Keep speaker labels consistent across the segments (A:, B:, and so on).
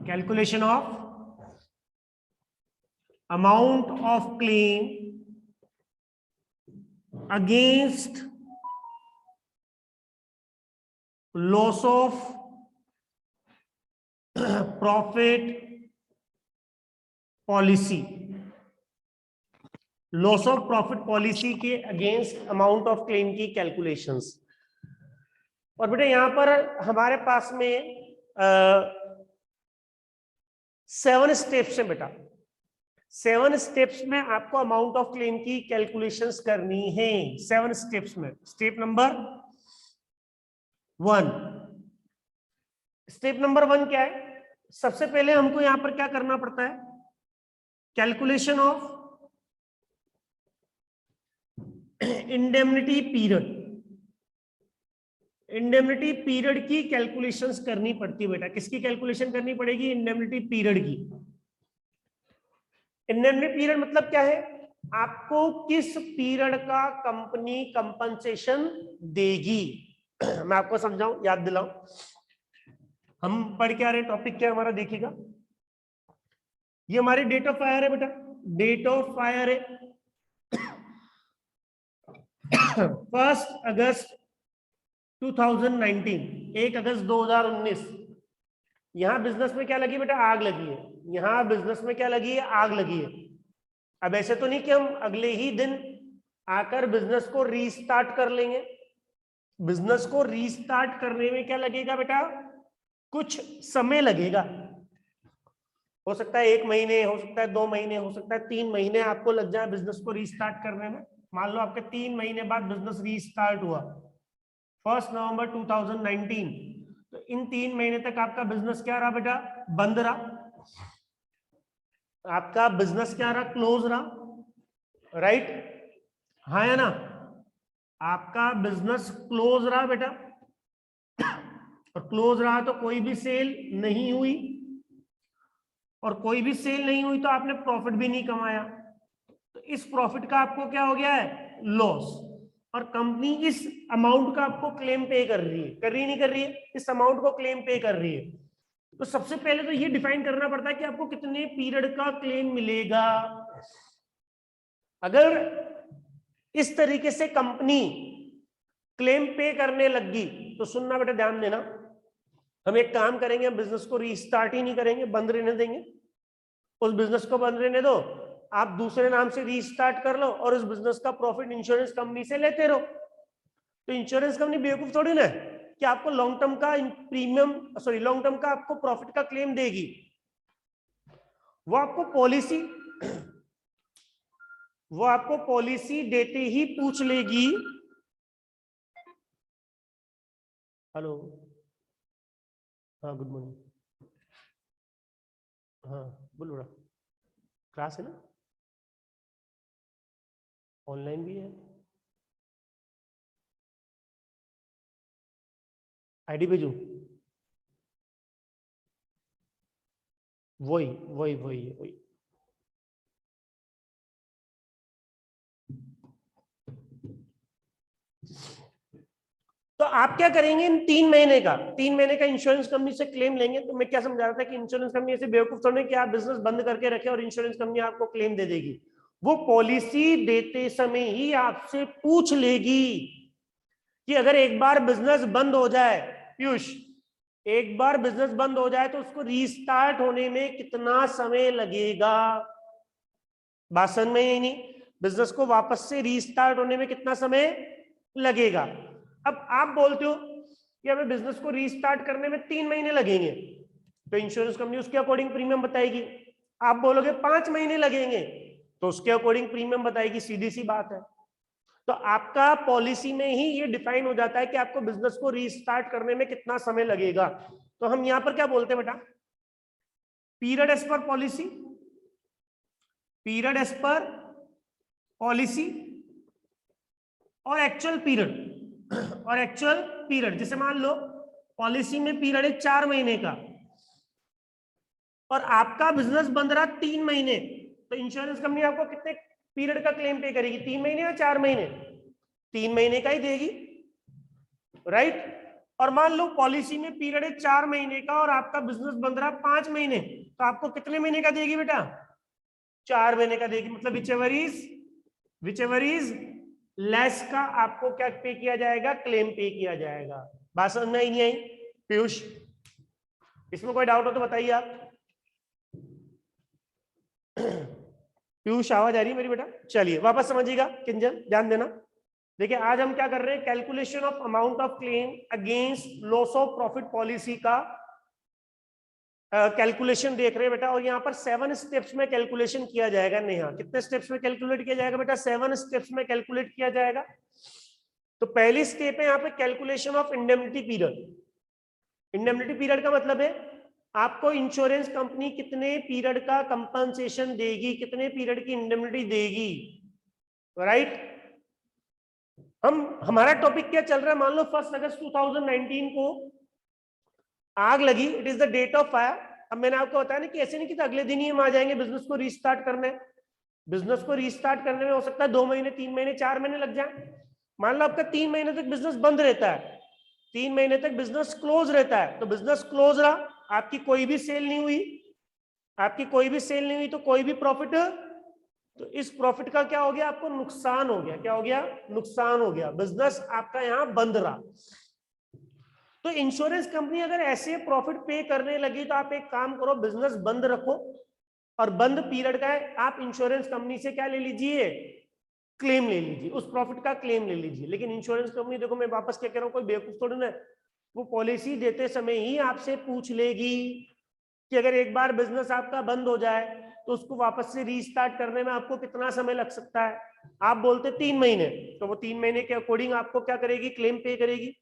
A: Calculation of amount of claim against loss of profit policy, loss of profit policy के against amount of claim की calculations. और बेटा यहां पर हमारे पास में 7 स्टेप्स हैं बेटा। 7 स्टेप्स में आपको अमाउंट ऑफ क्लेम की कैलकुलेशंस करनी है। 7 स्टेप्स में स्टेप नंबर 1, स्टेप नंबर 1 क्या है? सबसे पहले हमको यहां पर क्या करना पड़ता है? Calculation of indemnity period. Indemnity period की कैलकुलेशंस करनी पड़ती है बेटा। किसकी कैलकुलेशन करनी पड़ेगी? इंडेमनिटी पीरियड की। इंडेमनिटी पीरियड मतलब क्या है? आपको किस पीरियड का कंपनी कंपनसेशन देगी। मैं आपको समझाऊं, याद दिलाऊं। हम पढ़ के आ रहे हैं, टॉपिक क्या हमारा देखिएगा। ये हमारी डेट ऑफ फायर है बेटा, डेट ऑफ फायर है 1 अगस्त 2019, 1 अगस्त 2019। यहां बिजनेस में क्या लगी बेटा? आग लगी है। यहां बिजनेस में क्या लगी है? आग लगी है। अब ऐसे तो नहीं कि हम अगले ही दिन आकर बिजनेस को रीस्टार्ट कर लेंगे। बिजनेस को रीस्टार्ट करने में क्या लगेगा बेटा? कुछ समय लगेगा। हो सकता है 1 महीने, हो सकता है 2 महीने, हो सकता है 3 महीने आपको लग जाए बिजनेस को रीस्टार्ट करने में। मान लो आपके 3 महीने बाद बिजनेस रीस्टार्ट हुआ 1 नवंबर 2019, तो इन 3 महीने तक आपका बिजनेस क्या रहा बेटा? बंद रहा। आपका बिजनेस क्या रहा? क्लोज रहा। राइट, हाँ या ना? आपका बिजनेस क्लोज रहा बेटा, और क्लोज रहा तो कोई भी सेल नहीं हुई, और कोई भी सेल नहीं हुई तो आपने प्रॉफिट भी नहीं कमाया। तो इस प्रॉफिट का आपको क्या हो गया है? लॉस। और कंपनी इस अमाउंट का आपको क्लेम पे कर रही है, कर रही नहीं कर रही है? इस अमाउंट को क्लेम पे कर रही है। तो सबसे पहले तो ये डिफाइन करना पड़ता है कि आपको कितने पीरियड का क्लेम मिलेगा। अगर इस तरीके से कंपनी क्लेम पे करने लगी तो सुनना बेटा, ध्यान देना, हम एक काम करेंगे, हम बिजनेस को रीस्टार्ट ही नहीं करेंगे, बंद रहने देंगे। उस बिजनेस को बंद रहने दो, आप दूसरे नाम से रीस्टार्ट कर लो और उस बिजनेस का प्रॉफिट इंश्योरेंस कंपनी से लेते रहो। तो इंश्योरेंस कंपनी बेवकूफ थोड़ी ना है कि आपको लॉन्ग टर्म का प्रीमियम, सॉरी, लॉन्ग टर्म का आपको प्रॉफिट का क्लेम देगी। वो आपको पॉलिसी देते ही पूछ लेगी। हेलो, हाँ गुड मॉर्निंग, हाँ बोलो बेटा, क्लास है ना? ऑनलाइन भी है? आईडी भेजू? वही वही वही वही। तो आप क्या करेंगे? इन 3 महीने का इंश्योरेंस कंपनी से क्लेम लेंगे। तो मैं क्या समझा रहा था कि इंश्योरेंस कंपनी ऐसे बेवकूफ थोड़ी कि आप बिजनेस बंद करके रखें और इंश्योरेंस कंपनी आपको क्लेम दे देगी। वो पॉलिसी देते समय ही आपसे पूछ लेगी कि अगर एक बार बिजनेस बंद हो जाए, पीयूष, एक बार बिजनेस बंद हो जाए तो उसको रीस्टार्ट होने में कितना समय लगेगा। बात समझ में ही नहीं? बिजनेस को वापस से रीस्टार्ट होने में कितना समय लगेगा। अब आप बोलते हो कि हमें बिजनेस को रीस्टार्ट करने में 3 महीने लगेंगे, तो इंश्योरेंस कंपनी उसके अकॉर्डिंग प्रीमियम बताएगी। आप बोलोगे 5 महीने लगेंगे, तो उसके अकॉर्डिंग प्रीमियम बताएगी। सीधी सी बात है। तो आपका पॉलिसी में ही ये डिफाइन हो जाता है कि आपको बिजनेस को रीस्टार्ट करने में कितना समय लगेगा। तो हम यहां पर क्या बोलते हैं बेटा? Period as per policy, period as per policy और एक्चुअल पीरियड, और एक्चुअल पीरियड। जैसे मान लो पॉलिसी में पीरियड है 4 महीने का और आपका बिजनेस बंद रहा 3 महीने, तो इंश्योरेंस कंपनी आपको कितने पीरियड का क्लेम पे करेगी? 3 महीने या 4 महीने? 3 महीने का ही देगी, राइट? और मान लो पॉलिसी में पीरियड है 4 महीने का और आपका बिजनेस बन रहा है 5 महीने, तो आपको कितने महीने का देगी बेटा? 4 महीने का देगी। मतलब विचेवर इज लेस का आपको क्या पे किया जाएगा? क्लेम पे किया जाएगा। बात समझ में आई नहीं आई पीयूष? इसमें कोई डाउट हो तो बताइए आप। पीयूष आवाज आ रही है मेरी बेटा? चलिए वापस समझिएगा, किंजल ध्यान देना। देखिए आज हम क्या कर रहे हैं, calculation of amount of claim against loss of profit policy का कैलकुलेशन देख रहे हैं बेटा। और यहाँ पर 7 स्टेप्स में कैलकुलेशन किया जाएगा। नेहा, कितने स्टेप्स में कैलकुलेट किया जाएगा बेटा? 7 स्टेप्स में कैलकुलेट किया जाएगा। तो पहली स्टेप है यहाँ पे calculation of indemnity period. Indemnity period का मतलब है आपको इंश्योरेंस कंपनी कितने पीरियड का कंपनसेशन देगी, कितने पीरियड की इंडेमनिटी देगी, राइट। हमारा टॉपिक क्या चल रहा है, मान लो 1 अगस्त 2019 को आग लगी, it is the date of fire. अब मैंने आपको बताया ना कि ऐसे नहीं कि अगले दिन ही हम आ जाएंगे बिजनेस को रीस्टार्ट करने। बिजनेस को रीस्टार्ट करने में हो सकता है 2 महीने, 3 महीने, 4 महीने लग जाए। मान लो आपका 3 महीने तक बिजनेस बंद रहता है, 3 महीने तक बिजनेस क्लोज रहता है, तो बिजनेस क्लोज रहा, आपकी कोई भी सेल नहीं हुई, तो कोई भी प्रॉफिट, तो इस प्रॉफिट का क्या हो गया? आपको नुकसान हो गया। क्या हो गया? नुकसान हो गया, बिजनेस आपका यहां बंद रहा। तो इंश्योरेंस कंपनी अगर ऐसे प्रॉफिट पे करने लगी तो आप एक काम करो, बिजनेस बंद रखो और बंद पीरियड का आप इंश्योरेंस कंपनी से क्या ले लीजिए? क्लेम ले लीजिए, उस प्रॉफिट का क्लेम ले लीजिए। लेकिन इंश्योरेंस कंपनी, देखो मैं वापस क्या कह रहा हूं, कोई बेवकूफ थोड़ी ना, वो पॉलिसी देते समय ही आपसे पूछ लेगी कि अगर एक बार बिजनेस आपका बंद हो जाए तो उसको वापस से रीस्टार्ट करने में आपको कितना समय लग सकता है। आप बोलते 3 महीने, तो वो 3 महीने के अकॉर्डिंग आपको क्या करेगी? क्लेम पे करेगी।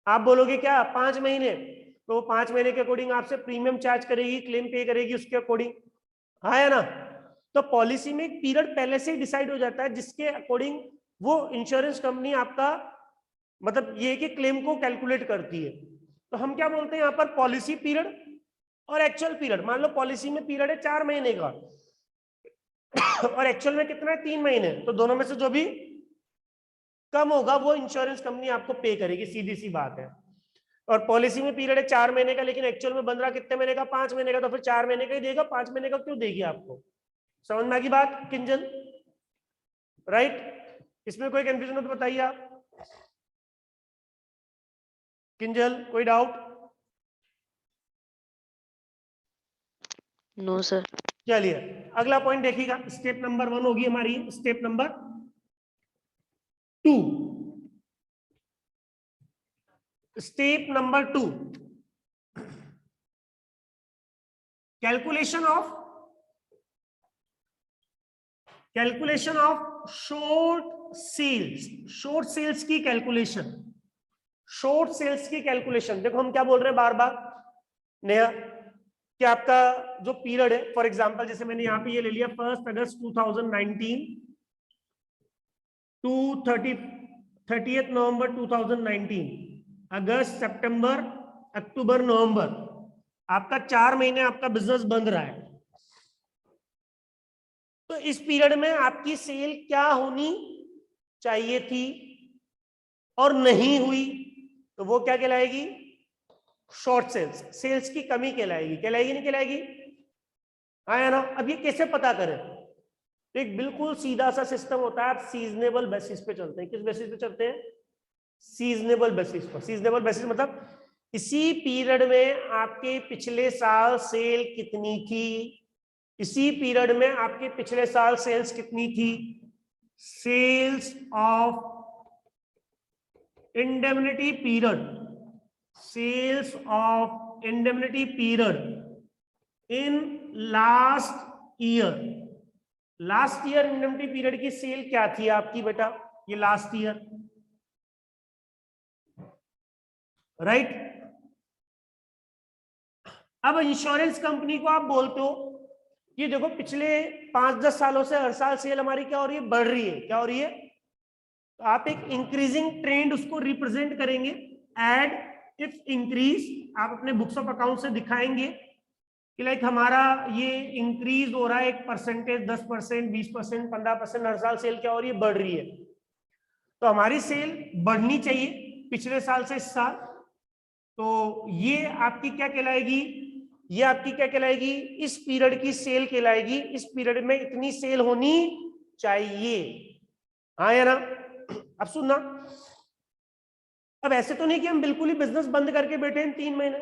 A: आप बोलोगे क्या 5 महीने, तो 5 महीने के अकॉर्डिंग आपसे प्रीमियम चार्ज करेगी, क्लेम पे करेगी उसके अकॉर्डिंग। हाँ है ना? तो पॉलिसी में एक पीरियड पहले से ही डिसाइड हो जाता है जिसके अकॉर्डिंग वो इंश्योरेंस कंपनी आपका मतलब ये कि क्लेम को कैलकुलेट करती है। तो हम क्या बोलते हैं यहाँ पर? पॉलिसी पीरियड और एक्चुअल पीरियड। मान लो पॉलिसी में पीरियड है 4 महीने का और एक्चुअल में कितना है? 3 महीने। तो दोनों में से जो भी कम होगा वो इंश्योरेंस कंपनी आपको पे करेगी, सीधी सी बात है। और पॉलिसी में पीरियड है 4 महीने का, लेकिन एक्चुअल में बन रहा कितने महीने का? 5 महीने का। तो फिर 4 महीने का ही देगा, 5 महीने का क्यों देगी आपको? समझ में आ गई बात किंजल? राइट। इसमें कोई कंफ्यूजन हो तो बताइए आप। किंजल कोई डाउट?
B: No sir.
A: चलिए अगला पॉइंट देखिएगा। स्टेप नंबर 1 होगी हमारी, step number 2। Step number 2, calculation of short sales. Short sales की कैलकुलेशन। देखो हम क्या बोल रहे हैं बार बार नया, कि आपका जो पीरियड है, फॉर एग्जांपल जैसे मैंने यहाँ पे ये ले लिया 1 अगस्त 2019 टू 30 नवंबर 2019, अगस्त, सितंबर, अक्टूबर, नवंबर, आपका 4 महीने आपका बिजनेस बंद रहा है। तो इस पीरियड में आपकी सेल क्या होनी चाहिए थी और नहीं हुई, तो वो क्या कहलाएगी? Short sales. सेल्स की कमी कहलाएगी। नहीं कहलाएगी? हाँ या ना? अब ये कैसे पता करें? तो एक बिल्कुल सीधा सा सिस्टम होता है, आप सीजनेबल बेसिस पे चलते हैं। किस बेसिस पे चलते हैं? सीजनेबल बेसिस पर। सीजनेबल बेसिस मतलब इसी पीरियड में आपके पिछले साल सेल कितनी थी, इसी पीरियड में आपके पिछले साल सेल्स कितनी थी। Sales of indemnity period, sales of indemnity period in last year. Last year indemnity period की सेल क्या थी आपकी बेटा? ये लास्ट ईयर, राइट। अब इंश्योरेंस कंपनी को आप बोलते हो ये देखो पिछले 5-10 सालों से हर साल सेल हमारी क्या हो रही है? बढ़ रही है। क्या हो रही है? तो आप एक इंक्रीजिंग ट्रेंड उसको रिप्रेजेंट करेंगे। एड इफ इंक्रीज, आप अपने बुक्स ऑफ अकाउंट से दिखाएंगे कि लाइक हमारा ये इंक्रीज हो रहा है 1%, 10%, 20%, 15%, हर साल सेल क्या हो रही है? बढ़ रही है। तो हमारी सेल बढ़नी चाहिए पिछले साल से इस साल, तो ये आपकी क्या कहलाएगी, ये आपकी क्या कहलाएगी, इस पीरियड की सेल कहलाएगी, इस पीरियड में इतनी सेल होनी चाहिए, हाँ या ना। अब सुनना, अब ऐसे तो नहीं कि हम बिल्कुल ही बिजनेस बंद करके बैठे हैं 3 महीने,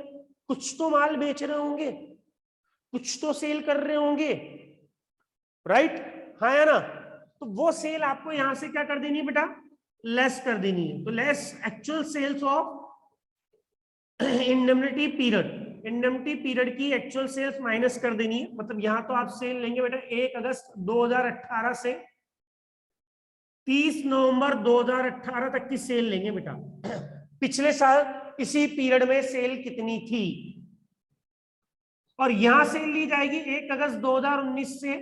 A: कुछ तो माल बेच रहे होंगे, कुछ तो सेल कर रहे होंगे, राइट, हाँ या ना। तो वो सेल आपको यहां से क्या कर देनी है बेटा, लेस कर देनी है। तो less actual sales of indemnity period, indemnity period की एक्चुअल सेल्स माइनस कर देनी है। मतलब यहां तो आप सेल लेंगे बेटा 1 अगस्त 2018 से 30 नवंबर 2018 तक की सेल लेंगे बेटा। पिछले साल इसी पीरियड में सेल कितनी थी, और यहां सेल ली जाएगी 1 अगस्त 2019 से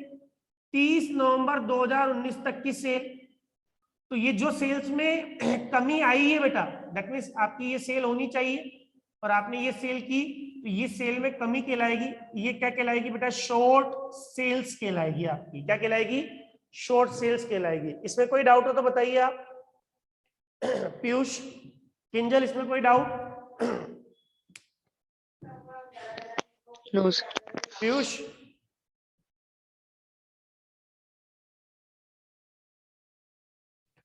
A: 30 नवंबर 2019 तक की सेल। तो ये जो सेल्स में कमी आई है बेटा, दैट मीन्स आपकी ये सेल होनी चाहिए और आपने ये सेल की, तो ये सेल में कमी कहलाएगी। ये क्या कहलाएगी बेटा, शॉर्ट सेल्स कहलाएगी आपकी, क्या कहलाएगी, शॉर्ट सेल्स कहलाएगी। इसमें कोई डाउट हो तो बताइए आप। पीयूष, किंजल, इसमें कोई डाउट?
B: नो
A: पीयूष,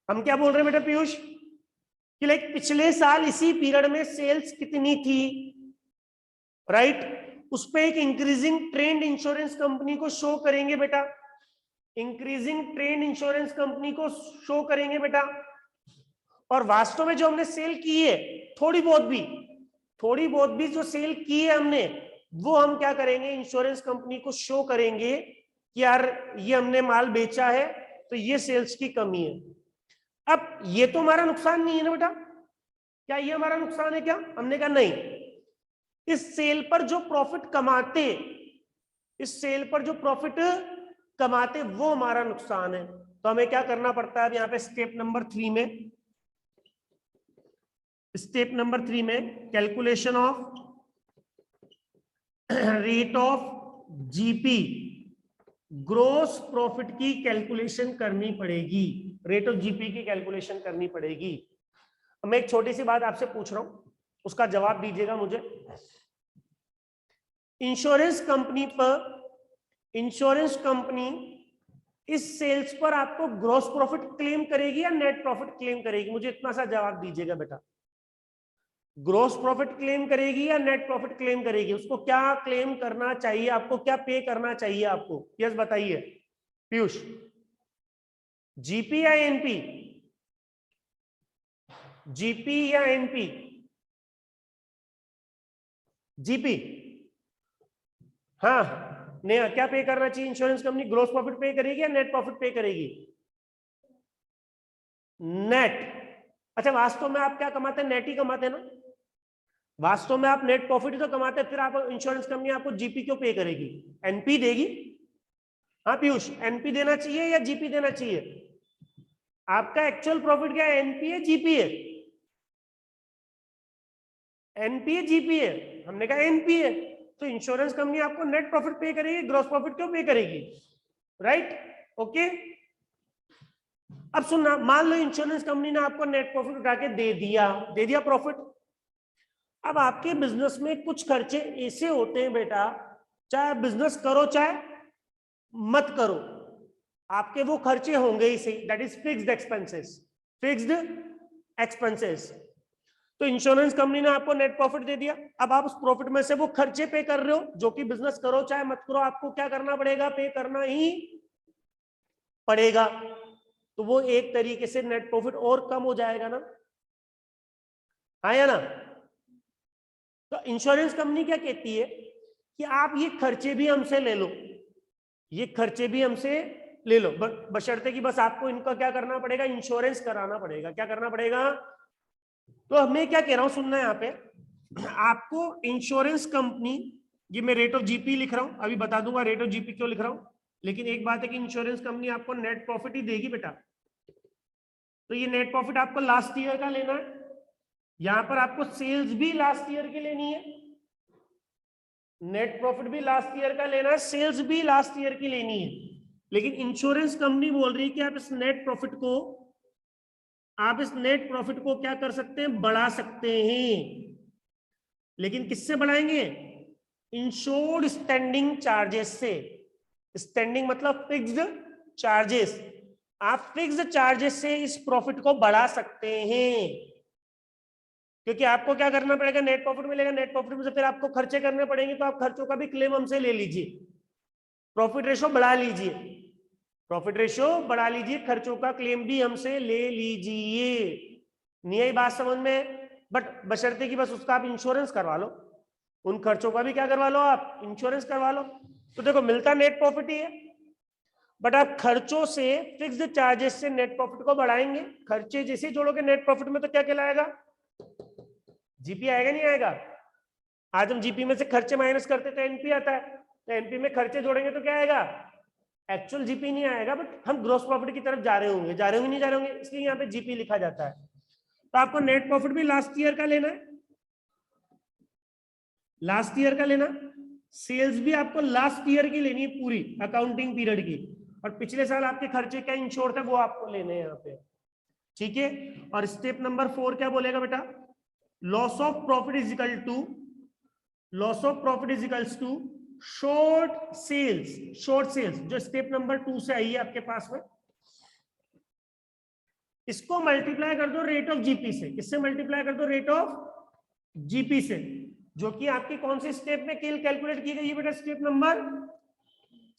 A: हम क्या बोल रहे हैं बेटा पीयूष, कि लाइक पिछले साल इसी पीरियड में सेल्स कितनी थी, राइट, उस पे एक इंक्रीजिंग ट्रेंड इंश्योरेंस कंपनी को शो करेंगे बेटा, इंक्रीजिंग ट्रेंड इंश्योरेंस कंपनी को शो करेंगे बेटा। और वास्तव में जो हमने सेल की है थोड़ी बहुत भी जो सेल की है हमने, वो हम क्या करेंगे, इंश्योरेंस कंपनी को शो करेंगे कि यार ये हमने माल बेचा है, तो ये सेल्स की कमी है। अब ये तो हमारा नुकसान नहीं है ना बेटा, क्या ये हमारा नुकसान है क्या? हमने कहा नहीं, इस सेल पर जो प्रॉफिट कमाते, इस सेल पर जो प्रॉफिट कमाते वो हमारा नुकसान है। तो हमें क्या करना पड़ता है अब यहाँ पे स्टेप नंबर 3 में, स्टेप नंबर 3 में calculation of rate of GP, gross profit की कैलकुलेशन करनी पड़ेगी, रेट ऑफ जीपी की कैलकुलेशन करनी पड़ेगी। मैं एक छोटी सी बात आपसे पूछ रहा हूं, उसका जवाब दीजिएगा मुझे। इंश्योरेंस कंपनी पर, इंश्योरेंस कंपनी इस सेल्स पर आपको ग्रॉस प्रॉफिट क्लेम करेगी या नेट प्रॉफिट क्लेम करेगी? मुझे इतना सा जवाब दीजिएगा बेटा, ग्रॉस प्रॉफिट क्लेम करेगी या नेट प्रॉफिट क्लेम करेगी? उसको क्या क्लेम करना चाहिए आपको, क्या पे करना चाहिए आपको? यस बताइए पीयूष, जीपी या एनपी, जीपी या एनपी? जीपी, हाँ। नेहा, क्या पे करना चाहिए इंश्योरेंस कंपनी, ग्रॉस प्रॉफिट पे करेगी या नेट प्रॉफिट पे करेगी? नेट। अच्छा, वास्तव में आप क्या कमाते हैं, नेट ही कमाते हैं ना, वास्तव में आप नेट प्रॉफिट ही तो कमाते हैं, फिर आप इंश्योरेंस कंपनी आपको जीपी क्यों पे करेगी, एनपी देगी? हाँ पीयूष, एनपी देना चाहिए या जीपी देना चाहिए? आपका एक्चुअल प्रॉफिट क्या है, एनपी है जीपी है? एनपी है जीपी है? हमने कहा एनपी है। तो इंश्योरेंस कंपनी आपको नेट प्रॉफिट पे करेगी, ग्रॉस प्रॉफिट क्यों पे करेगी, राइट, ओके। अब सुनना, मान लो इंश्योरेंस कंपनी ने आपको नेट प्रॉफिट उठा के दे दिया प्रॉफिट। अब आपके बिजनेस में कुछ खर्चे ऐसे होते हैं बेटा, चाहे बिजनेस करो चाहे मत करो, आपके वो खर्चे होंगे ही सही, that is fixed expenses, fixed expenses. तो इंश्योरेंस कंपनी ने आपको नेट प्रॉफिट दे दिया, अब आप उस प्रॉफिट में से वो खर्चे पे कर रहे हो, जो कि बिजनेस करो चाहे मत करो आपको क्या करना पड़ेगा, पे करना ही पड़ेगा। तो वो एक तरीके से नेट प्रॉफिट और कम हो जाएगा ना, हाँ या ना। तो इंश्योरेंस कंपनी क्या कहती है कि आप ये खर्चे भी हमसे ले लो, ये खर्चे भी हमसे ले लो, बशर्ते कि बस आपको इनका क्या करना पड़ेगा, इंश्योरेंस कराना पड़ेगा। क्या करना पड़ेगा? तो मैं क्या कह रहा हूं, सुनना है यहाँ पे, आपको इंश्योरेंस कंपनी, ये मैं रेट ऑफ जीपी लिख रहा हूं, अभी बता दूंगा रेट ऑफ जीपी क्यों लिख रहा हूं, लेकिन एक बात है कि इंश्योरेंस कंपनी आपको नेट प्रॉफिट ही देगी बेटा। तो ये नेट प्रॉफिट आपको लास्ट ईयर का लेना है, यहां पर आपको सेल्स भी लास्ट ईयर की लेनी है, नेट प्रॉफिट भी लास्ट ईयर का लेना है, सेल्स भी लास्ट ईयर की लेनी है। लेकिन इंश्योरेंस कंपनी बोल रही है कि आप इस नेट प्रॉफिट को, आप इस नेट प्रॉफिट को क्या कर सकते हैं, बढ़ा सकते हैं। लेकिन किससे बढ़ाएंगे? इंश्योर्ड स्टैंडिंग चार्जेस से। स्टैंडिंग मतलब फिक्स्ड चार्जेस। आप फिक्स्ड चार्जेस से इस प्रॉफिट को बढ़ा सकते हैं, क्योंकि आपको क्या करना पड़ेगा? नेट प्रॉफिट मिलेगा, नेट प्रॉफिट में से फिर आपको खर्चे करने पड़ेंगे, तो आप खर्चों का भी क्लेम हमसे ले लीजिए, प्रॉफिट रेशो बढ़ा लीजिए, प्रॉफिट रेशो बढ़ा लीजिए, खर्चों का क्लेम भी हमसे ले लीजिए। नहीं आई बात समझ में? बट बशर्ते कि बस उसका आप इंश्योरेंस करवा लो, उन खर्चों का भी क्या करवा लो? आप इंश्योरेंस करवा लो। तो देखो मिलता नेट प्रॉफिट ही है, बट आप खर्चों से, फिक्स्ड चार्जेस से नेट प्रॉफिट को बढ़ाएंगे। खर्चे जैसे जोड़ोगे नेट प्रॉफिट में तो क्या कहलाएगा? जीपी आएगा नहीं आएगा? आज हम जीपी में से खर्चे माइनस करते तो एनपी आता है, तो एनपी में खर्चे जोड़ेंगे तो क्या आएगा? एक्चुअल जीपी नहीं आएगा, बट हम ग्रॉस प्रॉफिट की तरफ जा रहे होंगे, जा रहे होंगे नहीं जा रहे होंगे, इसलिए यहाँ पे जीपी लिखा जाता है। तो आपको नेट प्रॉफिट भी लास्ट ईयर का लेना है, लास्ट ईयर का लेना। सेल्स भी आपको लास्ट ईयर की लेनी है, पूरी अकाउंटिंग पीरियड की, और पिछले साल आपके खर्चे क्या इंश्योर थे वो आपको लेने हैं यहाँ पे, ठीक है। और स्टेप नंबर 4 क्या बोलेगा बेटा? Loss of profit is equal to, loss of profit is equals to short sales. Short sales जो स्टेप नंबर 2 से आई है आपके पास में, इसको मल्टीप्लाई कर दो रेट ऑफ जीपी से। किससे मल्टीप्लाई कर दो? रेट ऑफ जीपी से, जो कि आपकी कौन सी स्टेप में कैलकुलेट की गई है बेटा? स्टेप नंबर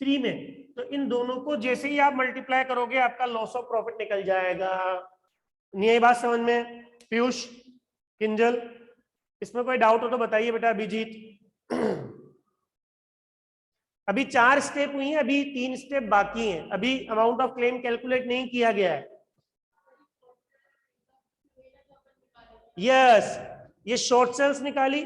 A: 3 में। तो इन दोनों को जैसे ही आप मल्टीप्लाई करोगे आपका लॉस ऑफ प्रॉफिट निकल जाएगा। नहीं ये बात समझ में? पीयूष, किंजल, इसमें कोई डाउट हो तो बताइए बेटा। अभिजीत अभी 4 स्टेप हुई हैं, अभी 3 स्टेप बाकी हैं, अभी अमाउंट ऑफ क्लेम कैलकुलेट नहीं किया गया है। यस, ये शॉर्ट सेल्स निकाली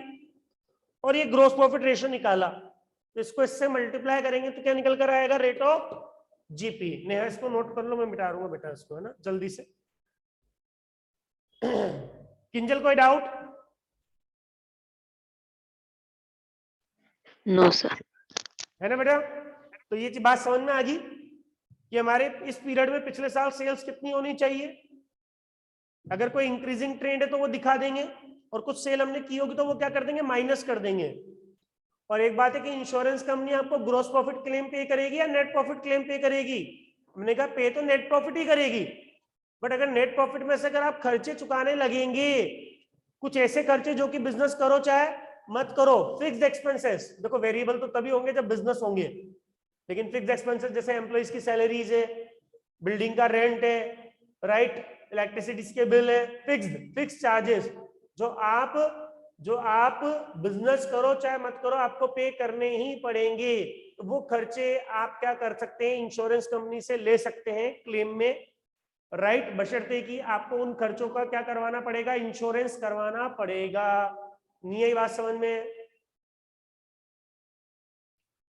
A: और ये ग्रोस प्रॉफिट रेशियो निकाला, तो इसको इससे मल्टीप्लाई करेंगे तो क्या निकल कर आएगा? Rate of GP. नेहा इसको नोट कर लो, मैं मिटा दूंगा बेटा इसको, है ना, जल्दी से। किंजल कोई डाउट?
B: No sir.
A: है ना बेटा? तो ये बात समझ में आ गई कि हमारे इस पीरियड में पिछले साल सेल्स कितनी होनी चाहिए। अगर कोई इंक्रीजिंग ट्रेंड है तो वो दिखा देंगे, और कुछ सेल हमने की होगी तो वो क्या कर देंगे? माइनस कर देंगे। और एक बात है कि इंश्योरेंस कंपनी आपको ग्रॉस प्रॉफिट क्लेम पे करेगी या नेट प्रॉफिट क्लेम पे करेगी? हमने कहा पे तो नेट प्रॉफिट ही करेगी, बट अगर नेट प्रॉफिट में से अगर आप खर्चे चुकाने लगेंगे, कुछ ऐसे खर्चे जो कि बिजनेस करो चाहे मत करो, फिक्स्ड एक्सपेंसेस, देखो वेरिएबल तो तभी होंगे जब बिजनेस होंगे, लेकिन फिक्स्ड एक्सपेंसेस जैसे एम्प्लॉइज की सैलरीज है, बिल्डिंग का रेंट है, राइट, इलेक्ट्रिसिटी के बिल है, फिक्स्ड चार्जेस जो आप बिजनेस करो चाहे मत करो आपको पे करने ही पड़ेंगे। तो वो खर्चे आप क्या कर सकते हैं? इंश्योरेंस कंपनी से ले सकते हैं क्लेम में, राइट, बशर्ते कि आपको उन खर्चों का क्या करवाना पड़ेगा? इंश्योरेंस करवाना पड़ेगा। नहीं आई बात समझ में?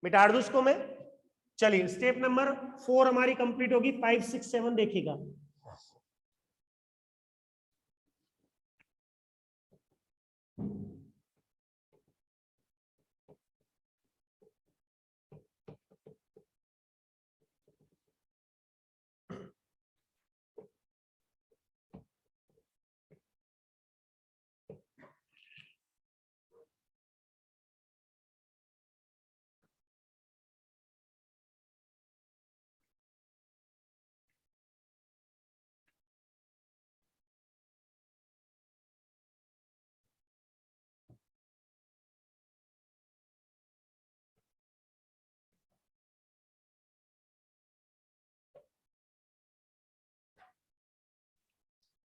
A: मिटा दूं इसको मैं? चलिए स्टेप नंबर 4 हमारी कंप्लीट होगी, 5, 6, 7 देखिएगा।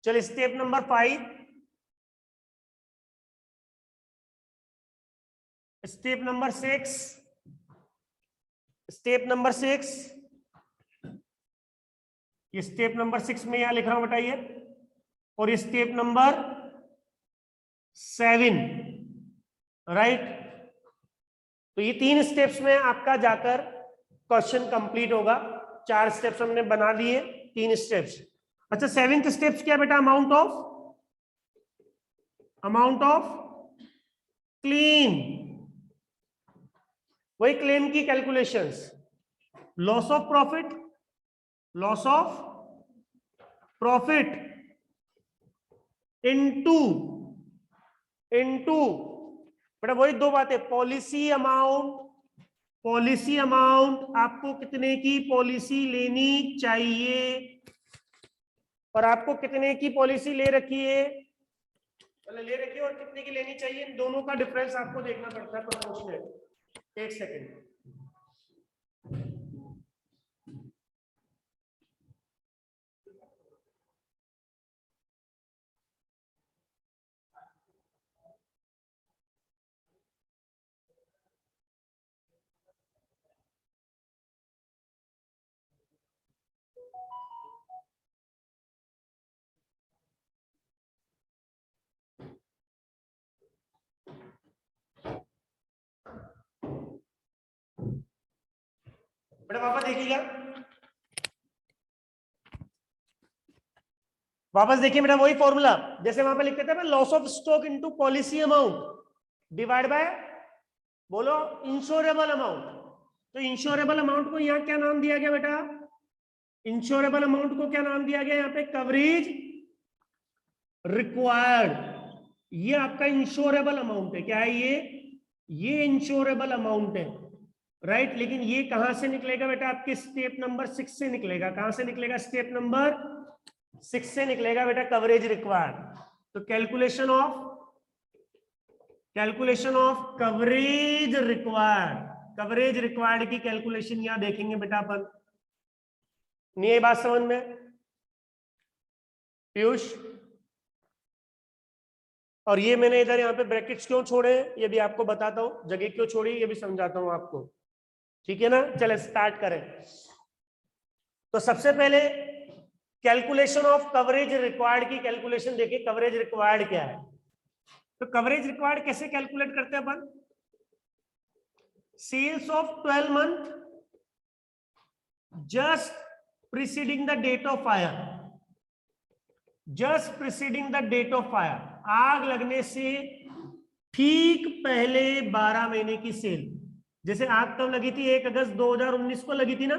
A: चलिए step number 5, step number 6, step number 6, ये स्टेप नंबर 6 में यहां लिख रहा हूं बेटा ये, और ये स्टेप नंबर 7, राइट। तो ये 3 स्टेप्स में आपका जाकर क्वेश्चन कंप्लीट होगा। 4 स्टेप्स हमने बना दिए, 3 स्टेप्स। अच्छा 7th स्टेप्स क्या बेटा? अमाउंट ऑफ क्लेम, वही क्लेम की calculations, loss of profit into बेटा वही दो बातें, पॉलिसी अमाउंट आपको कितने की पॉलिसी लेनी चाहिए और आपको कितने की पॉलिसी ले रखी है, और कितने की लेनी चाहिए, इन दोनों का डिफरेंस आपको देखना पड़ता है प्रोपोर्शनल। एक सेकेंड, बेटा वापस देखिएगा, वापस देखिए बेटा वही फॉर्मूला जैसे वहां पे लिखते थे ना, loss of stock into policy amount divide by, बोलो, इंश्योरेबल अमाउंट। तो इंश्योरेबल अमाउंट को यहाँ क्या नाम दिया गया बेटा, इंश्योरेबल अमाउंट को क्या नाम दिया गया यहाँ पे, कवरेज रिक्वायर्ड। ये आपका इंश्योरेबल अमाउंट है, क्या है ये इंश्योरेबल अमाउंट है, राइट। लेकिन ये कहां से निकलेगा बेटा, आपके स्टेप नंबर 6 से निकलेगा। कहां से निकलेगा, स्टेप नंबर 6 से निकलेगा बेटा कवरेज रिक्वायर्ड। तो कैलकुलेशन ऑफ कवरेज रिक्वायर्ड की कैलकुलेशन यहां देखेंगे बेटा अपन। नहीं, ये बात समझ में पीयूष? और ये मैंने इधर यहाँ पे ब्रैकेट्स क्यों छोड़े ये भी आपको बताता हूं, जगह क्यों छोड़ी ये भी समझाता हूं आपको, ठीक है ना। चले स्टार्ट करें। तो सबसे पहले कैलकुलेशन ऑफ कवरेज रिक्वायर्ड की कैलकुलेशन देखिए, कवरेज रिक्वायर्ड क्या है। तो कवरेज रिक्वायर्ड कैसे कैलकुलेट करते हैं अपन, sales of 12 month just preceding the date of fire, आग लगने से ठीक पहले 12 महीने की सेल। जैसे आग कब लगी थी, 1 अगस्त 2019 को लगी थी ना,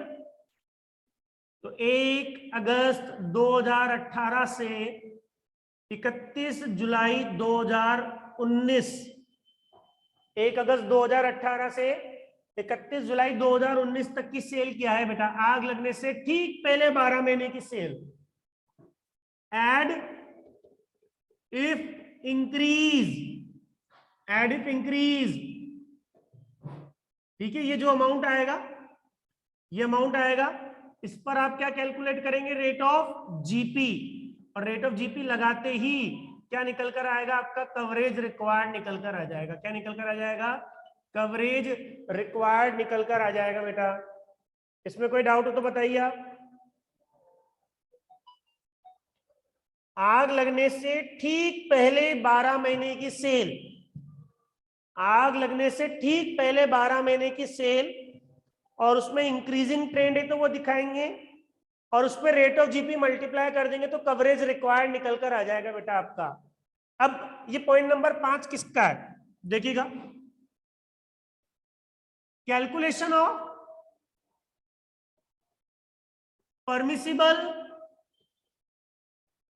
A: तो 1 अगस्त 2018 से 31 जुलाई 2019, 1 अगस्त 2018 से 31 जुलाई 2019 तक की सेल क्या है बेटा, आग लगने से ठीक पहले 12 महीने की सेल। एड इफ इंक्रीज, ठीक है। ये जो अमाउंट आएगा, ये अमाउंट आएगा, इस पर आप क्या कैलकुलेट करेंगे, रेट ऑफ जीपी। और रेट ऑफ जीपी लगाते ही क्या निकल कर आएगा, आपका कवरेज रिक्वायर्ड निकल कर आ जाएगा। क्या निकल कर आ जाएगा, कवरेज रिक्वायर्ड निकल कर आ जाएगा बेटा। इसमें कोई डाउट हो तो बताइए आप। आग लगने से ठीक पहले 12 महीने की सेल, आग लगने से ठीक पहले 12 महीने की सेल, और उसमें इंक्रीजिंग ट्रेंड है तो वो दिखाएंगे, और उस पर रेट ऑफ जीपी मल्टीप्लाई कर देंगे तो कवरेज रिक्वायर्ड निकल कर आ जाएगा बेटा आपका। अब ये पॉइंट नंबर 5 किसका है देखिएगा, calculation of permissible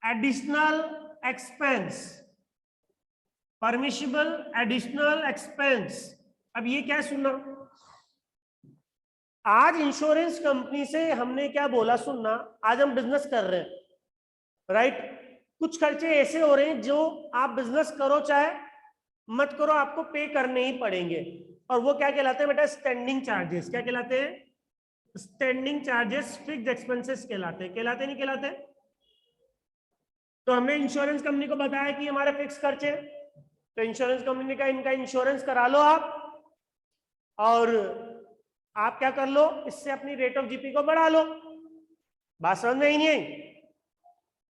A: additional expense. अब ये क्या सुनना, आज इंश्योरेंस कंपनी से हमने क्या बोला सुनना, आज हम बिजनेस कर रहे हैं, राइट। कुछ खर्चे ऐसे हो रहे हैं जो आप बिजनेस करो चाहे मत करो आपको पे करने ही पड़ेंगे, और वो क्या कहलाते हैं बेटा, स्टैंडिंग चार्जेस। क्या कहलाते हैं, स्टैंडिंग चार्जेस, फिक्स्ड एक्सपेंसेस कहलाते नहीं कहलाते। तो हमने इंश्योरेंस कंपनी को बताया कि हमारे फिक्स खर्चे, तो इंश्योरेंस कंपनी का इनका इंश्योरेंस करा लो आप, और आप क्या कर लो, इससे अपनी रेट ऑफ जीपी को बढ़ा लो। बात समझ में ही नहीं आई,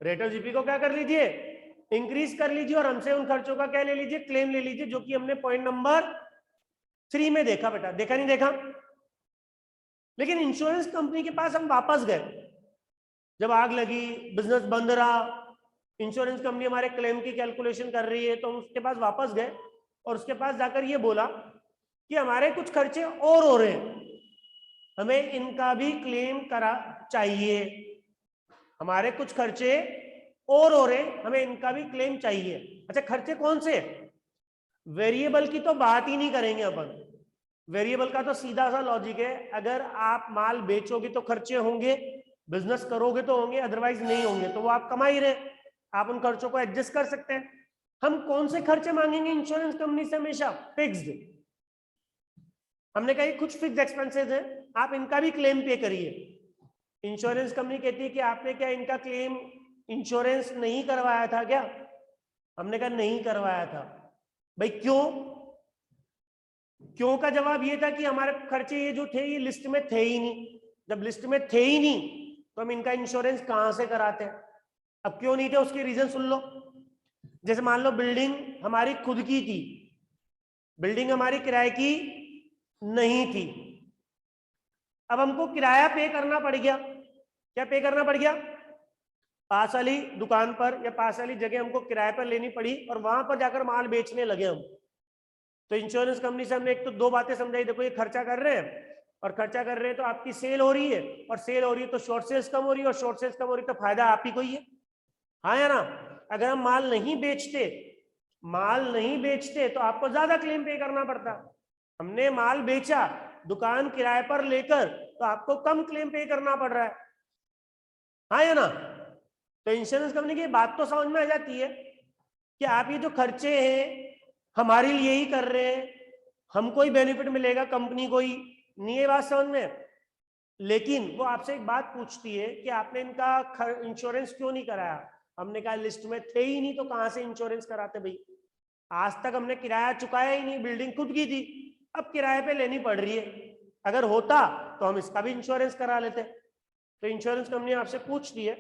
A: रेट ऑफ जीपी को क्या कर लीजिए, इंक्रीज कर लीजिए, और हमसे उन खर्चों का क्या ले लीजिए, क्लेम ले लीजिए, जो कि हमने पॉइंट नंबर 3 में देखा बेटा। देखा नहीं देखा। लेकिन इंश्योरेंस कंपनी के पास हम वापस गए, जब आग लगी, बिजनेस बंद रहा, इंश्योरेंस कंपनी हमारे क्लेम की कैलकुलेशन कर रही है, तो हम उसके पास वापस गए और उसके पास जाकर ये बोला कि हमारे कुछ खर्चे और हो रहे हैं, हमें इनका भी क्लेम करा चाहिए, हमारे कुछ खर्चे और हो रहे हैं, हमें इनका भी क्लेम चाहिए। अच्छा, खर्चे कौन से, वेरिएबल की तो बात ही नहीं करेंगे अपन। वेरिएबल का तो सीधा सा लॉजिक है, अगर आप माल बेचोगे तो खर्चे होंगे, बिजनेस करोगे तो होंगे, अदरवाइज नहीं होंगे, तो वो आप कमा ही रहे, आप उन खर्चों को एडजस्ट कर सकते हैं। हम कौन से खर्चे मांगेंगे इंश्योरेंस कंपनी से? हमेशा फिक्स्ड। हमने कहा कुछ फिक्स्ड एक्सपेंसेस हैं, आप इनका भी क्लेम पे करिए। इंश्योरेंस कंपनी कहती है कि आपने क्या इनका क्लेम इंश्योरेंस नहीं करवाया था क्या? हमने कहा नहीं करवाया था। भाई क्यों? क्यों का जवाब ये था कि हमारे खर्चे ये जो थे ये लिस्ट में थे ही नहीं। जब लिस्ट में थे ही नहीं तो हम इनका इंश्योरेंस कहां से कराते हैं? अब क्यों नहीं थे उसके रीजन सुन लो। जैसे मान लो बिल्डिंग हमारी खुद की थी, बिल्डिंग हमारी किराए की नहीं थी, अब हमको किराया पे करना पड़ गया। क्या पे करना पड़ गया? पास वाली दुकान पर या पास वाली जगह हमको किराए पर लेनी पड़ी और वहां पर जाकर माल बेचने लगे हम। तो इंश्योरेंस कंपनी से हमने एक तो दो बातें समझाई, देखो ये खर्चा कर रहे हैं और खर्चा कर रहे हैं तो आपकी सेल हो रही है, और सेल हो रही है तो शॉर्ट सेल्स कम हो रही है, और शॉर्ट सेल्स कम हो रही है तो फायदा आप ही को ही है। हाँ या ना? अगर हम माल नहीं बेचते तो आपको ज्यादा क्लेम पे करना पड़ता। हमने माल बेचा, दुकान किराए पर लेकर, तो आपको कम क्लेम पे करना पड़ रहा है। हाँ या ना? तो इंश्योरेंस कंपनी की बात तो समझ में आ जाती है कि आप ये जो खर्चे हैं हमारे लिए ही कर रहे हैं, हमको ही बेनिफिट मिलेगा, कंपनी को ही नहीं। ये बात समझ में? लेकिन वो आपसे एक बात पूछती है कि आपने इनका इंश्योरेंस क्यों नहीं कराया? हमने कहा लिस्ट में थे ही नहीं तो कहां से इंश्योरेंस कराते भाई? आज तक हमने किराया चुकाया ही नहीं, बिल्डिंग खुद की थी, अब किराए पे लेनी पड़ रही है। अगर होता तो हम इसका भी इंश्योरेंस करा लेते। तो इंश्योरेंस कंपनी आपसे पूछती है,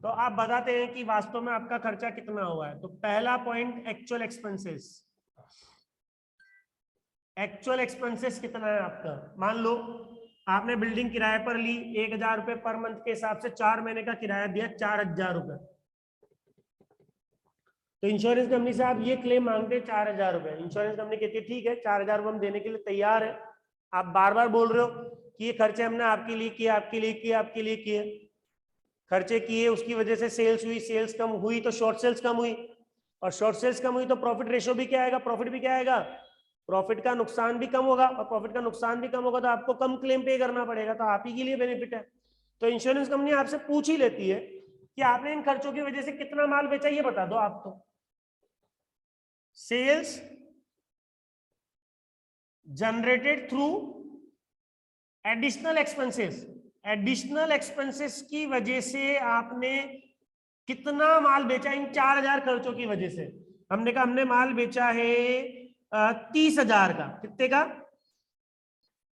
A: तो आप बताते हैं कि वास्तव में आपका खर्चा कितना हुआ है। तो पहला point actual expenses. Actual expenses कितना है आपका? मान लो आपने बिल्डिंग किराए पर ली, 1,000 रुपए पर मंथ के हिसाब से 4 महीने का किराया दिया, 4,000 रुपए। तो इंश्योरेंस कंपनी से आप ये क्लेम मांगते हैं 4,000 रुपए। इंश्योरेंस कंपनी कहती है ठीक है 4,000 रुपए हम देने के लिए तैयार है। आप बार बार बोल रहे हो कि ये खर्चे हमने आपके लिए किए, आपके लिए किए, आपके लिए किए, खर्चे किए, उसकी वजह से सेल्स हुई, सेल्स कम हुई तो शॉर्ट सेल्स कम हुई, और शॉर्ट सेल्स कम हुई तो प्रॉफिट रेशियो भी क्या आएगा? प्रॉफिट भी क्या आएगा? प्रॉफिट का नुकसान भी कम होगा, और प्रॉफिट का नुकसान भी कम होगा तो आपको कम क्लेम पे करना पड़ेगा, तो आप ही के लिए बेनिफिट है। तो इंश्योरेंस कंपनी आपसे पूछ ही लेती है कि आपने इन खर्चों की वजह से कितना माल बेचा, ये बता दो आप। तो sales generated through additional expenses, additional expenses की वजह से आपने कितना माल बेचा इन 4,000 खर्चों की वजह से? हमने कहा हमने माल बेचा है 30,000 का। कितने का?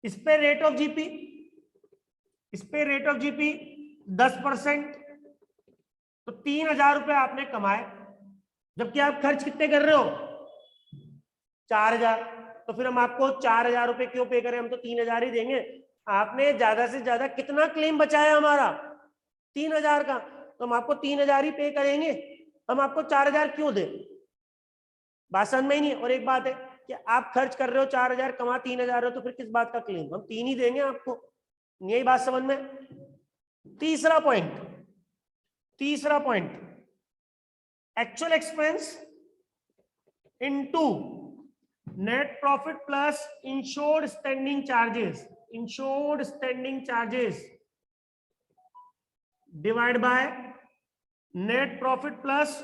A: इस पे रेट ऑफ जीपी, इस पे रेट ऑफ जीपी 10%, तो 3,000 रुपए आपने कमाए, जबकि आप खर्च कितने कर रहे हो? 4,000। तो फिर हम आपको 4,000 रुपए क्यों पे करें? हम तो 3,000 ही देंगे। आपने ज्यादा से ज्यादा कितना क्लेम बचाया हमारा? 3,000 का, तो हम आपको 3,000 ही पे करेंगे, हम आपको 4,000 क्यों दे? बात समझ में ही नहीं। और एक बात है कि आप खर्च कर रहे हो 4,000, कमा 3,000 हो, तो फिर किस बात का क्लेम? हम 3 ही देंगे आपको। यही बात समझ में? तीसरा point actual expense into net profit plus insured standing charges divide by net profit plus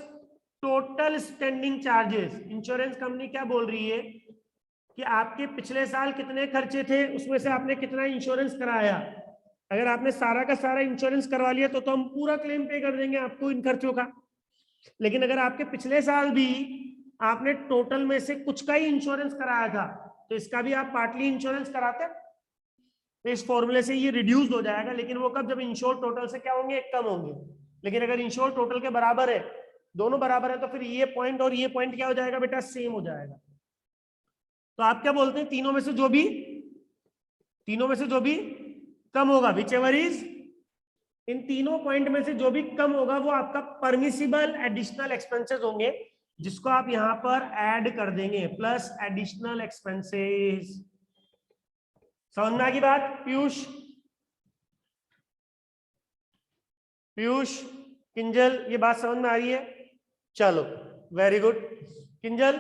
A: total standing charges. Insurance company क्या बोल रही है कि आपके पिछले साल कितने खर्चे थे, उसमें से आपने कितना इंश्योरेंस कराया। अगर आपने सारा का सारा इंश्योरेंस करवा लिया तो हम पूरा क्लेम पे कर देंगे आपको इन खर्चों का। लेकिन अगर आपके पिछले साल भी आपने टोटल में से कुछ का ही इंश्योरेंस कराया था, तो इसका भी आप पार्टली इंश्योरेंस कराते, तो इस फॉर्मूले से ये रिड्यूस हो जाएगा। लेकिन वो कब? जब इंश्योर टोटल से क्या होंगे? कम होंगे। लेकिन अगर इंश्योर टोटल के बराबर है, दोनों बराबर है, तो फिर ये पॉइंट और ये पॉइंट क्या हो जाएगा बेटा? सेम हो जाएगा। तो आप क्या बोलते हैं? तीनों में से जो भी कम होगा, विच एवर इज, इन तीनों पॉइंट में से जो भी कम होगा वो आपका परमिसिबल एडिशनल एक्सपेंसेस होंगे, जिसको आप यहां पर ऐड कर देंगे, प्लस एडिशनल एक्सपेंसेस। समझ में आ गई बात? पीयूष, किंजल, ये बात समझ में आ रही है? चलो वेरी गुड। किंजल,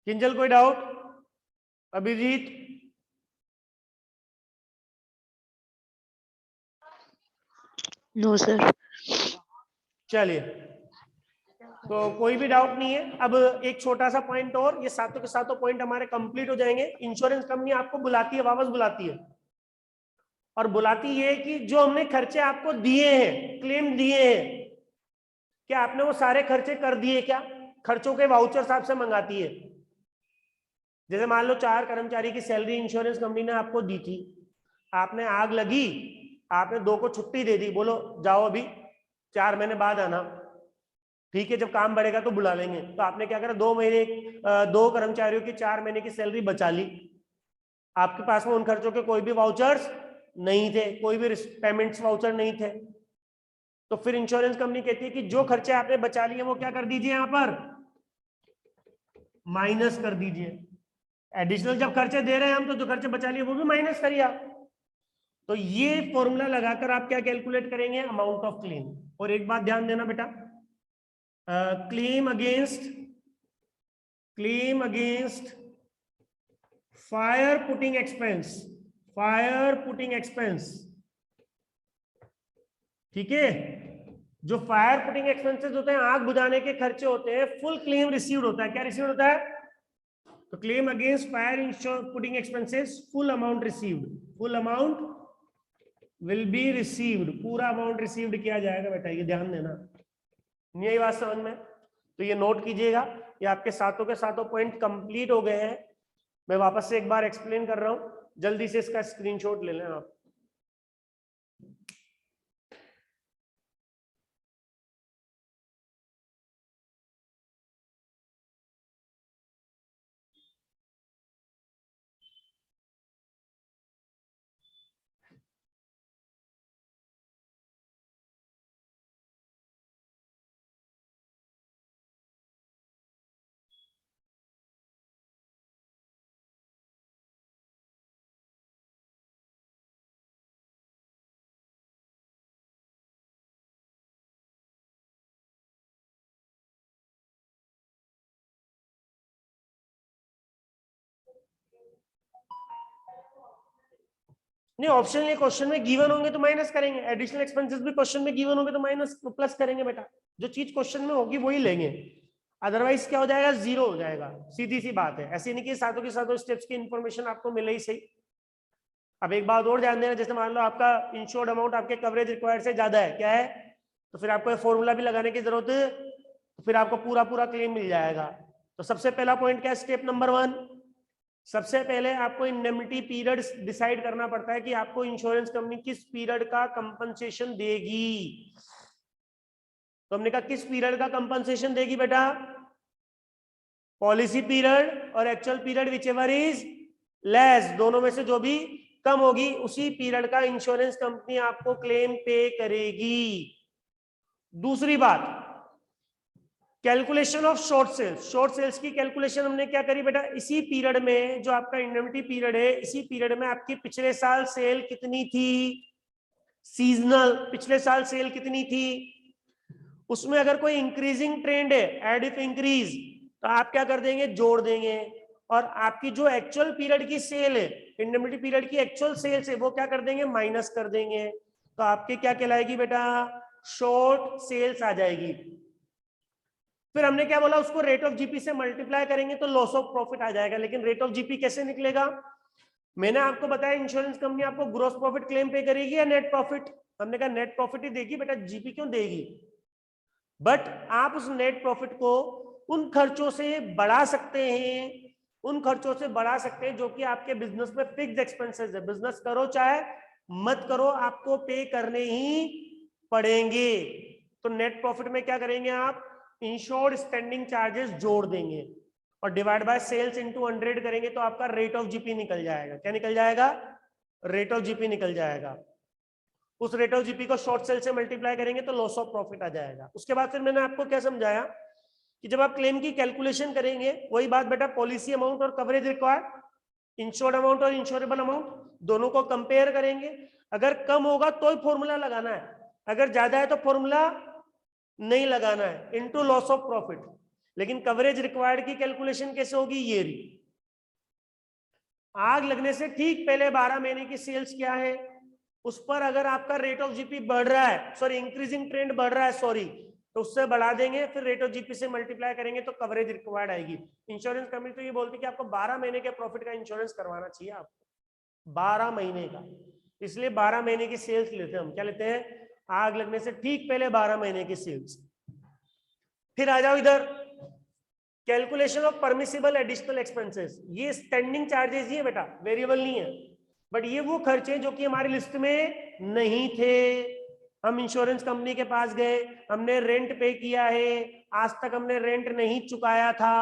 A: किंजल कोई डाउट? अभिजीत?
B: No sir.
A: चलिए, तो कोई भी डाउट नहीं है। अब एक छोटा सा पॉइंट और, ये सातों के सातों पॉइंट हमारे कंप्लीट हो जाएंगे। इंश्योरेंस कंपनी आपको बुलाती है, वापस बुलाती है, और बुलाती है कि जो हमने खर्चे आपको दिए हैं, क्लेम दिए हैं, क्या आपने वो सारे खर्चे कर दिए क्या? खर्चों के वाउचर्स आपसे मंगाती है। जैसे मान लो 4 कर्मचारी की सैलरी इंश्योरेंस कंपनी ने आपको दी थी, आपने आग लगी, आपने 2 को छुट्टी दे दी, बोलो जाओ अभी 4 महीने बाद आना, ठीक है, जब काम बढ़ेगा तो बुला लेंगे। तो आपने क्या करा, 2 महीने 2 कर्मचारियों की 4 महीने की सैलरी बचा ली। आपके पास में उन खर्चों के कोई भी वाउचर्स नहीं थे, कोई भी पेमेंट्स वाउचर नहीं थे। तो फिर इंश्योरेंस कंपनी कहती है कि जो खर्चे आपने बचा लिए वो क्या कर दीजिए, यहां पर माइनस कर दीजिए। एडिशनल जब खर्चे दे रहे हैं हम, तो जो खर्चे बचा लिए वो भी माइनस करिए आप। तो ये फॉर्मूला लगाकर आप क्या कैलकुलेट करेंगे, अमाउंट ऑफ क्लेम। और एक बात ध्यान देना बेटा, claim against fire putting expense, ठीक है, जो फायर पुटिंग एक्सपेंसेस होते हैं, आग बुझाने के खर्चे होते हैं, फुल क्लेम रिसीव्ड होता है। क्या रिसीव्ड होता है? तो claim against fire putting expenses, full amount will be received, पूरा अमाउंट रिसीव्ड किया जाएगा बेटा, ये ध्यान देना। यही बात समझ में? तो ये नोट कीजिएगा, ये आपके सातों के सातों पॉइंट कंप्लीट हो गए हैं। मैं वापस से एक बार एक्सप्लेन कर रहा हूं, जल्दी से इसका स्क्रीनशॉट ले लें आप। नहीं, ऑप्शन ये क्वेश्चन में गिवन होंगे तो माइनस करेंगे, एडिशनल एक्सपेंसेस भी क्वेश्चन में गिवन होंगे तो माइनस प्लस करेंगे बेटा। जो चीज क्वेश्चन में होगी वही लेंगे, अदरवाइज क्या हो जाएगा, जीरो हो जाएगा। सीधी सी बात है, ऐसी नहीं कि सातों के सातों स्टेप्स की इंफॉर्मेशन आपको मिले ही सही। अब एक बात और ध्यान देना, जैसे मान लो आपका इंश्योर्ड अमाउंट आपके कवरेज रिक्वायर्ड से ज्यादा है, क्या है, तो फिर आपको फॉर्मूला भी लगाने की जरूरत है, तो फिर आपको पूरा पूरा क्लेम मिल जाएगा। तो सबसे पहला पॉइंट क्या है, स्टेप नंबर 1, सबसे पहले आपको इंडेमनिटी पीरियड डिसाइड करना पड़ता है कि आपको इंश्योरेंस कंपनी किस पीरियड का कंपनसेशन देगी। तो हमने कहा किस पीरियड का कंपनसेशन देगी बेटा, पॉलिसी पीरियड और actual period which ever is less, दोनों में से जो भी कम होगी उसी पीरियड का इंश्योरेंस कंपनी आपको क्लेम पे करेगी। दूसरी बात, कैलकुलेशन ऑफ शॉर्ट सेल्स की कैलकुलेशन हमने क्या करी बेटा, इसी पीरियड में जो आपका इंडेमनिटी पीरियड है, इसी पीरियड में आपकी पिछले साल सेल कितनी थी, सीजनल पिछले साल सेल कितनी थी, उसमें अगर कोई इंक्रीजिंग ट्रेंड है, एड इफ इंक्रीज, तो आप क्या कर देंगे, जोड़ देंगे। और आपकी जो एक्चुअल पीरियड की सेल है, इंडेमनिटी पीरियड की एक्चुअल सेल्स है, वो क्या कर देंगे, माइनस कर देंगे। तो आपकी क्या कहलाएगी बेटा, शॉर्ट सेल्स आ जाएगी। फिर हमने क्या बोला, उसको रेट ऑफ जीपी से मल्टीप्लाई करेंगे तो लॉस ऑफ प्रॉफिट आ जाएगा। लेकिन रेट ऑफ जीपी कैसे निकलेगा, मैंने आपको बताया इंश्योरेंस कंपनी आपको ग्रॉस प्रॉफिट क्लेम पे करेगी या नेट प्रॉफिट, हमने कहा नेट प्रॉफिट ही देगी बेटा, जीपी क्यों देगी। बट आप उस नेट प्रॉफिट को उन खर्चों से बढ़ा सकते हैं, जो कि आपके बिजनेस में फिक्स्ड एक्सपेंसेस है, बिजनेस करो चाहे मत करो आपको पे करने ही पड़ेंगे। तो नेट प्रॉफिट में क्या करेंगे आप, इंश्योर्ड स्टैंडिंग चार्जेस जोड़ देंगे और डिवाइड बाय सेल्स इनटू 100 करेंगे, तो आपका रेट ऑफ जीपी निकल जाएगा। क्या निकल जाएगा, रेट ऑफ जीपी निकल जाएगा। उस रेट ऑफ जीपी को शॉर्ट सेल से मल्टीप्लाई करेंगे तो लॉस ऑफ प्रॉफिट आ जाएगा। उसके बाद फिर मैंने आपको क्या समझाया कि जब आप क्लेम की कैलकुलेशन करेंगे, वही बात बेटा, पॉलिसी अमाउंट और कवरेज रिक्वायर्ड, इंश्योर्ड अमाउंट और इंश्योरेबल अमाउंट दोनों को कंपेयर करेंगे। अगर कम होगा तो ही फॉर्मूला लगाना है, अगर ज्यादा है तो फॉर्मूला नहीं लगाना है, इनटू लॉस ऑफ प्रॉफिट। लेकिन कवरेज रिक्वायर्ड की कैलकुलेशन कैसे होगी, ये रही। आग लगने से ठीक पहले 12 महीने की सेल्स क्या है, उस पर अगर आपका रेट ऑफ जीपी बढ़ रहा है, सॉरी इंक्रीजिंग ट्रेंड बढ़ रहा है, सॉरी, तो उससे बढ़ा देंगे, फिर रेट ऑफ जीपी से मल्टीप्लाई करेंगे तो कवरेज रिक्वायर्ड आएगी। इंश्योरेंस कंपनी तो ये बोलती है कि आपको 12 महीने के प्रॉफिट का इंश्योरेंस करवाना चाहिए आपको, 12 महीने का, इसलिए 12 महीने की सेल्स लेते हैं हम। क्या लेते हैं, आग लगने से ठीक पहले 12 महीने की सेल्स। फिर आ जाओ इधर, calculation of permissible additional expenses. ये स्टैंडिंग चार्जेस ही है बेटा, वेरिएबल नहीं है, बट ये वो खर्चे जो कि हमारी लिस्ट में नहीं थे। हम इंश्योरेंस कंपनी के पास गए, हमने रेंट पे किया है, आज तक हमने रेंट नहीं चुकाया था,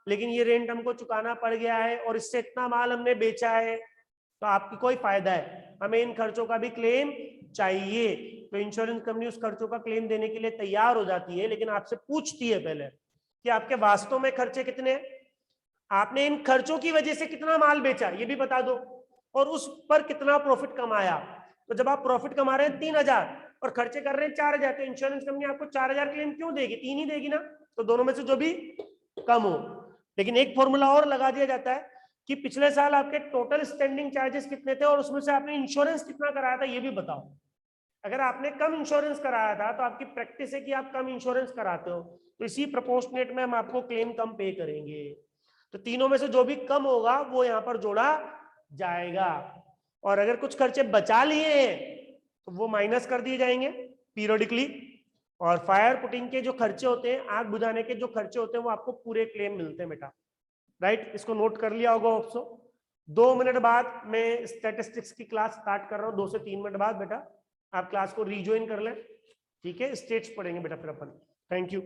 A: लेकिन ये रेंट हमको चुकाना पड़ गया है और इससे इतना माल हमने बेचा है, तो आपकी कोई फायदा है, हमें इन खर्चों का भी क्लेम चाहिए। तो इंश्योरेंस कंपनी उस खर्चों का क्लेम देने के लिए तैयार हो जाती है, लेकिन आपसे पूछती है पहले कि आपके वास्तव में खर्चे कितने हैं, आपने इन खर्चों की वजह से कितना माल बेचा ये भी बता दो, और उस पर कितना प्रॉफिट कमाया। तो जब आप प्रॉफिट कमा रहे हैं 3000 और खर्चे कर रहे हैं 4000, तो इंश्योरेंस कंपनी आपको 4000 क्लेम क्यों देगी, 3 ही देगी ना। तो दोनों में से जो भी कम हो। लेकिन एक फॉर्मूला और लगा दिया जाता है कि पिछले साल आपके टोटल स्टैंडिंग चार्जेस कितने थे और उसमें से आपने इंश्योरेंस कितना कराया था ये भी बताओ। अगर आपने कम इंश्योरेंस कराया था तो आपकी प्रैक्टिस है कि आप कम इंश्योरेंस कराते हो, तो इसी प्रोपोर्शनेट में हम आपको क्लेम कम पे करेंगे। तो तीनों में से जो भी कम होगा वो यहाँ पर जोड़ा जाएगा, और अगर कुछ खर्चे बचा लिए हैं तो वो माइनस कर दिए जाएंगे पीरियडिकली। और फायर पुटिंग के जो खर्चे होते हैं, आग बुझाने के जो खर्चे होते हैं, वो आपको पूरे क्लेम मिलते हैं बेटा। राइट, इसको नोट कर लिया होगा ऑप्शो। 2 मिनट बाद मैं स्टैटिस्टिक्स की क्लास स्टार्ट कर रहा हूँ, 2 से 3 मिनट बाद बेटा आप क्लास को रीज्वाइन कर लें, ठीक है। स्टेट्स पढ़ेंगे बेटा फिर अपन। Thank you.